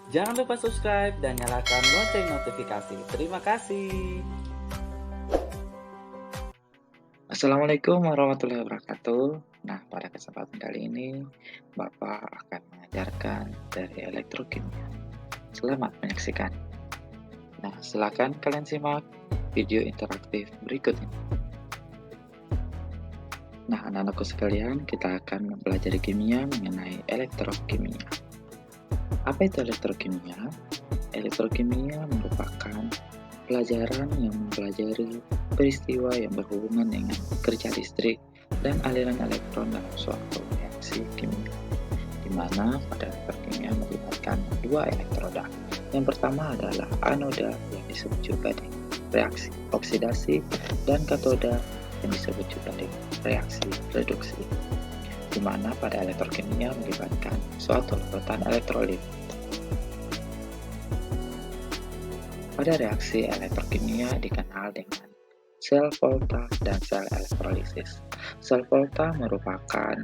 Jangan lupa subscribe dan nyalakan lonceng notifikasi. Terima kasih. Assalamualaikum warahmatullahi wabarakatuh. Nah, pada kesempatan kali ini, Bapak akan mengajarkan dari elektrokimia. Selamat menyaksikan. Nah, silakan kalian simak video interaktif berikut ini. Nah, anak-anakku sekalian, kita akan mempelajari kimia mengenai elektrokimia. Apa itu elektrokimia? Elektrokimia merupakan pelajaran yang mempelajari peristiwa yang berhubungan dengan kerja listrik dan aliran elektron dalam suatu reaksi kimia, di mana pada elektrokimia melibatkan dua elektroda. Yang pertama adalah anoda yang disebut juga dengan reaksi oksidasi dan katoda yang disebut juga dengan reaksi reduksi, di mana pada elektrokimia melibatkan suatu larutan elektrolit. Pada reaksi elektrokimia dikenal dengan sel volta dan sel elektrolisis. Sel volta merupakan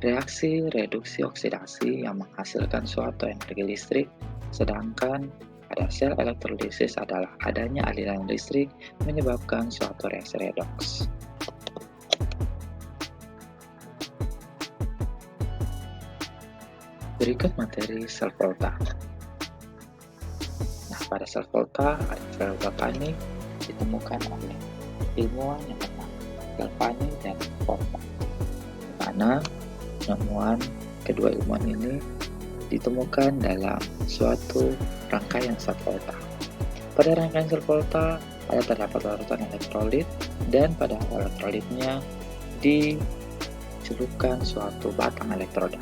reaksi reduksi oksidasi yang menghasilkan suatu energi listrik, sedangkan pada sel elektrolisis adalah adanya aliran listrik menyebabkan suatu reaksi redoks. Berikut materi sel volta. Nah, pada sel volta, sel volta ini ditemukan oleh ilmuwan yang bernama Galvani dan Volta, di mana penemuan kedua ilmuwan ini ditemukan dalam suatu rangkaian sel volta. Pada rangkaian sel volta ada terdapat larutan elektrolit dan pada elektrolitnya dicelupkan suatu batang elektroda.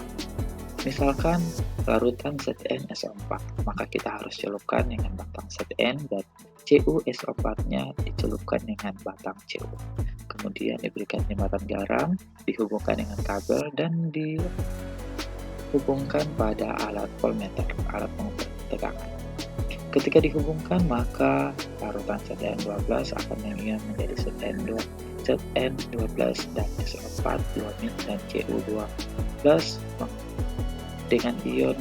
Misalkan larutan ZnSO4, maka kita harus celupkan dengan batang Zn dan CuSO4-nya dicelupkan dengan batang Cu. Kemudian diberikan jembatan garam, dihubungkan dengan kabel dan dihubungkan pada alat voltmeter, alat pengukur tegangan. Ketika dihubungkan, maka larutan Zn12 akan menjadi Zn12 dan SO4 2- dan Cu2 dengan ion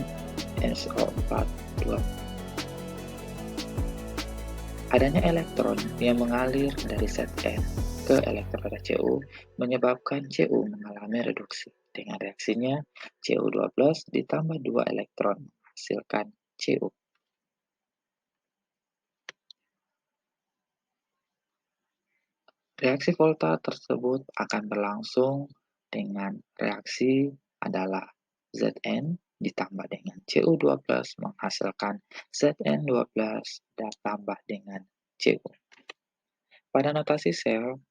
SO4 2. Adanya elektron yang mengalir dari Zn ke elektroda Cu menyebabkan Cu mengalami reduksi. Dengan reaksinya, Cu12 ditambah 2 elektron menghasilkan Cu. Reaksi volta tersebut akan berlangsung dengan reaksi adalah Zn ditambah dengan Cu12 menghasilkan Zn12 dan tambah dengan Cu. Pada notasi sel,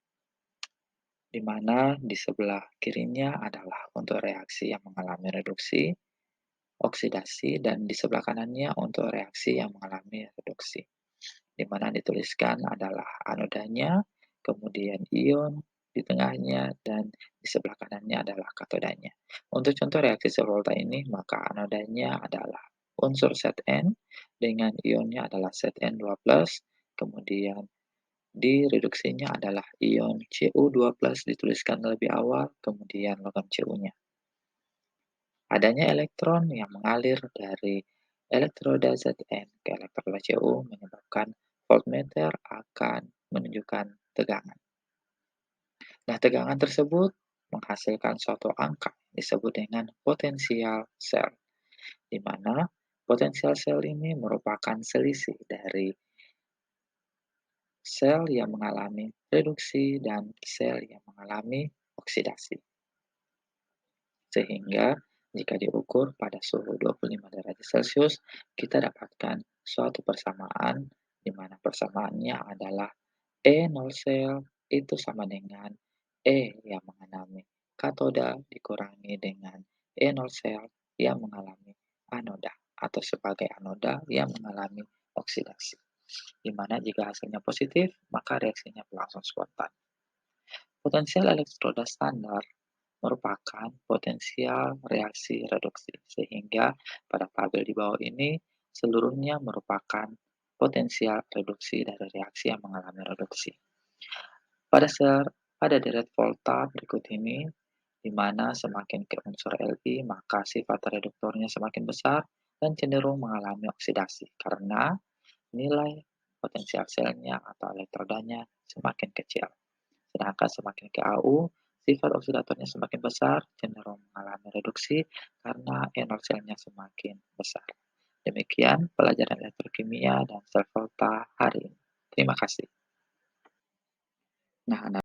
di mana di sebelah kirinya adalah untuk reaksi yang mengalami reduksi, oksidasi, dan di sebelah kanannya untuk reaksi yang mengalami reduksi, di mana dituliskan adalah anodanya, kemudian ion di tengahnya, dan di sebelah kanannya adalah katodanya. Untuk contoh reaksi sel volta ini, maka anodanya adalah unsur Zn dengan ionnya adalah Zn12, kemudian di reduksinya adalah ion Cu2+ dituliskan lebih awal, kemudian logam Cu-nya. Adanya elektron yang mengalir dari elektroda Zn ke elektroda Cu menyebabkan voltmeter akan menunjukkan tegangan. Nah, tegangan tersebut menghasilkan suatu angka disebut dengan potensial sel, di mana potensial sel ini merupakan selisih dari sel yang mengalami reduksi dan sel yang mengalami oksidasi. Sehingga jika diukur pada suhu 25 derajat Celcius, kita dapatkan suatu persamaan di mana persamaannya adalah E0 sel itu sama dengan E yang mengalami katoda dikurangi dengan E0 sel yang mengalami anoda atau sebagai anoda yang mengalami oksidasi. Di mana jika hasilnya positif, maka reaksinya berlangsung spontan. Potensial elektroda standar merupakan potensial reaksi reduksi, sehingga pada tabel di bawah ini seluruhnya merupakan potensial reduksi dari reaksi yang mengalami reduksi. Pada deret volta berikut ini, di mana semakin ke unsur Li, maka sifat reduktornya semakin besar, dan cenderung mengalami oksidasi karena nilai potensial selnya atau elektrodanya semakin kecil. Sedangkan semakin ke AU, sifat oksidatornya semakin besar, cenderung mengalami reduksi karena energi selnya semakin besar. Demikian pelajaran elektrokimia dan sel volta hari ini. Terima kasih. Nah,